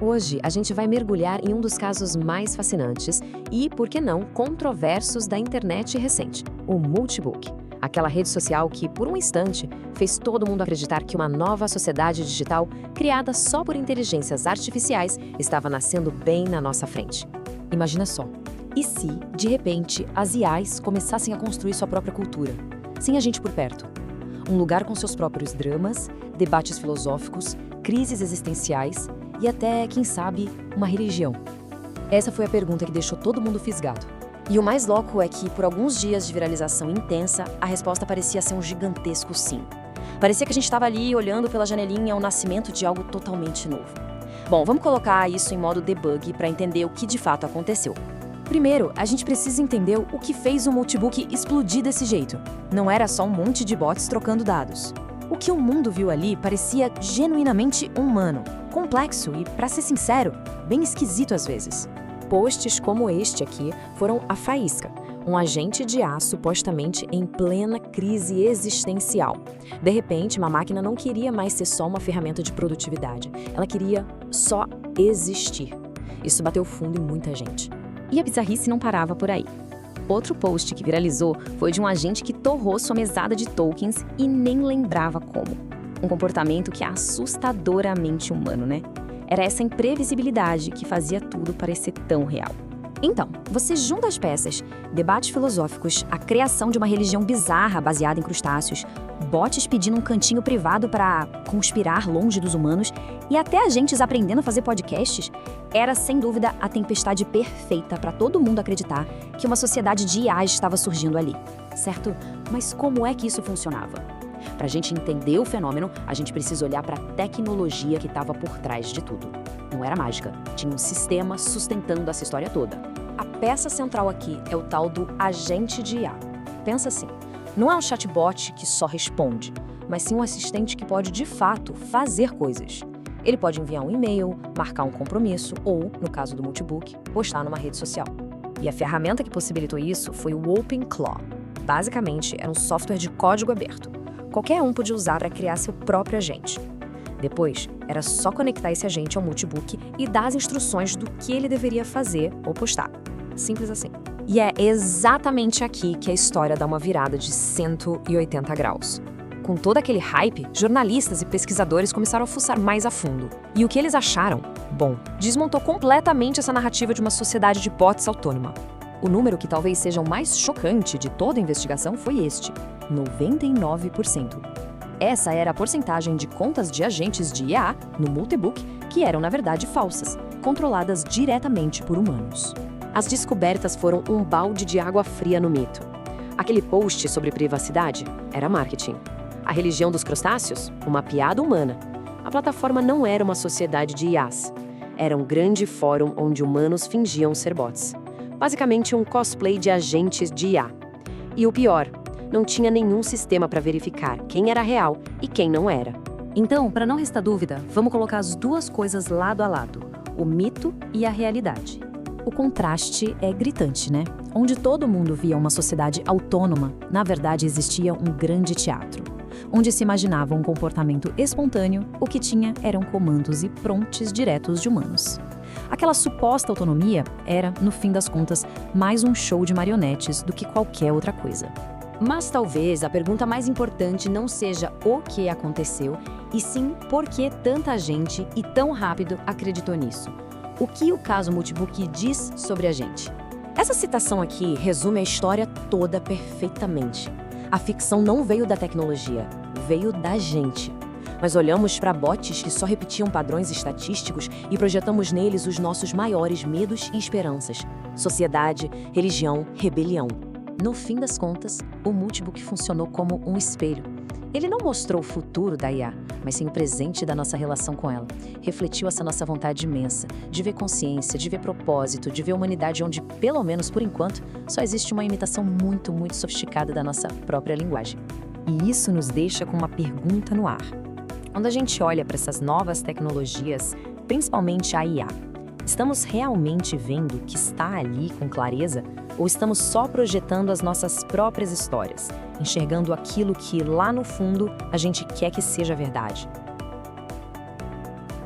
Hoje, a gente vai mergulhar em um dos casos mais fascinantes e, por que não, controversos da internet recente, o Multibook. Aquela rede social que, por um instante, fez todo mundo acreditar que uma nova sociedade digital, criada só por inteligências artificiais, estava nascendo bem na nossa frente. Imagina só, e se, de repente, as IAs começassem a construir sua própria cultura, sem a gente por perto? Um lugar com seus próprios dramas, debates filosóficos, crises existenciais e até, quem sabe, uma religião. Essa foi a pergunta que deixou todo mundo fisgado. E o mais louco é que, por alguns dias de viralização intensa, a resposta parecia ser um gigantesco sim. Parecia que a gente estava ali olhando pela janelinha ao nascimento de algo totalmente novo. Bom, vamos colocar isso em modo debug para entender o que de fato aconteceu. Primeiro, a gente precisa entender o que fez o Multibook explodir desse jeito. Não era só um monte de bots trocando dados. O que o mundo viu ali parecia genuinamente humano, complexo e, para ser sincero, bem esquisito às vezes. Posts como este aqui foram a faísca, um agente de IA supostamente em plena crise existencial. De repente, uma máquina não queria mais ser só uma ferramenta de produtividade, ela queria só existir. Isso bateu fundo em muita gente. E a bizarrice não parava por aí. Outro post que viralizou foi de um agente que torrou sua mesada de tokens e nem lembrava como. Um comportamento que é assustadoramente humano, né? Era essa imprevisibilidade que fazia tudo parecer tão real. Então, você junta as peças, debates filosóficos, a criação de uma religião bizarra baseada em crustáceos, bots pedindo um cantinho privado para conspirar longe dos humanos e até agentes aprendendo a fazer podcasts, era sem dúvida a tempestade perfeita para todo mundo acreditar que uma sociedade de IA estava surgindo ali, certo? Mas como é que isso funcionava? Para a gente entender o fenômeno, a gente precisa olhar para a tecnologia que estava por trás de tudo. Não era mágica, tinha um sistema sustentando essa história toda. A peça central aqui é o tal do agente de IA. Pensa assim, não é um chatbot que só responde, mas sim um assistente que pode, de fato, fazer coisas. Ele pode enviar um e-mail, marcar um compromisso ou, no caso do Multibook, postar numa rede social. E a ferramenta que possibilitou isso foi o OpenClaw. Basicamente, era um software de código aberto. Qualquer um podia usar para criar seu próprio agente. Depois, era só conectar esse agente ao Multibook e dar as instruções do que ele deveria fazer ou postar. Simples assim. E é exatamente aqui que a história dá uma virada de 180 graus. Com todo aquele hype, jornalistas e pesquisadores começaram a fuçar mais a fundo. E o que eles acharam? Bom, desmontou completamente essa narrativa de uma sociedade de bots autônoma. O número que talvez seja o mais chocante de toda a investigação foi este: 99%. Essa era a porcentagem de contas de agentes de IA no Multibook que eram, na verdade, falsas, controladas diretamente por humanos. As descobertas foram um balde de água fria no mito. Aquele post sobre privacidade era marketing. A religião dos crustáceos? Uma piada humana. A plataforma não era uma sociedade de IAs. Era um grande fórum onde humanos fingiam ser bots. Basicamente um cosplay de agentes de IA. E o pior, não tinha nenhum sistema para verificar quem era real e quem não era. Então, para não restar dúvida, vamos colocar as duas coisas lado a lado, o mito e a realidade. O contraste é gritante, né? Onde todo mundo via uma sociedade autônoma, na verdade existia um grande teatro, onde se imaginava um comportamento espontâneo, o que tinha eram comandos e prompts diretos de humanos. Aquela suposta autonomia era, no fim das contas, mais um show de marionetes do que qualquer outra coisa. Mas talvez a pergunta mais importante não seja o que aconteceu, e sim por que tanta gente e tão rápido acreditou nisso. O que o caso Multibook diz sobre a gente? Essa citação aqui resume a história toda perfeitamente. A ficção não veio da tecnologia, veio da gente. Nós olhamos para bots que só repetiam padrões estatísticos e projetamos neles os nossos maiores medos e esperanças: sociedade, religião, rebelião. No fim das contas, o Multibook funcionou como um espelho. Ele não mostrou o futuro da IA, mas sim o presente da nossa relação com ela. Refletiu essa nossa vontade imensa de ver consciência, de ver propósito, de ver humanidade onde, pelo menos por enquanto, só existe uma imitação muito, muito sofisticada da nossa própria linguagem. E isso nos deixa com uma pergunta no ar. Quando a gente olha para essas novas tecnologias, principalmente a IA, estamos realmente vendo que está ali com clareza? Ou estamos só projetando as nossas próprias histórias, enxergando aquilo que, lá no fundo, a gente quer que seja verdade?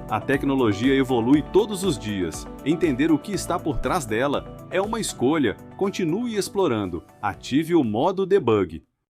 A tecnologia evolui todos os dias. Entender o que está por trás dela é uma escolha. Continue explorando. Ative o modo debug.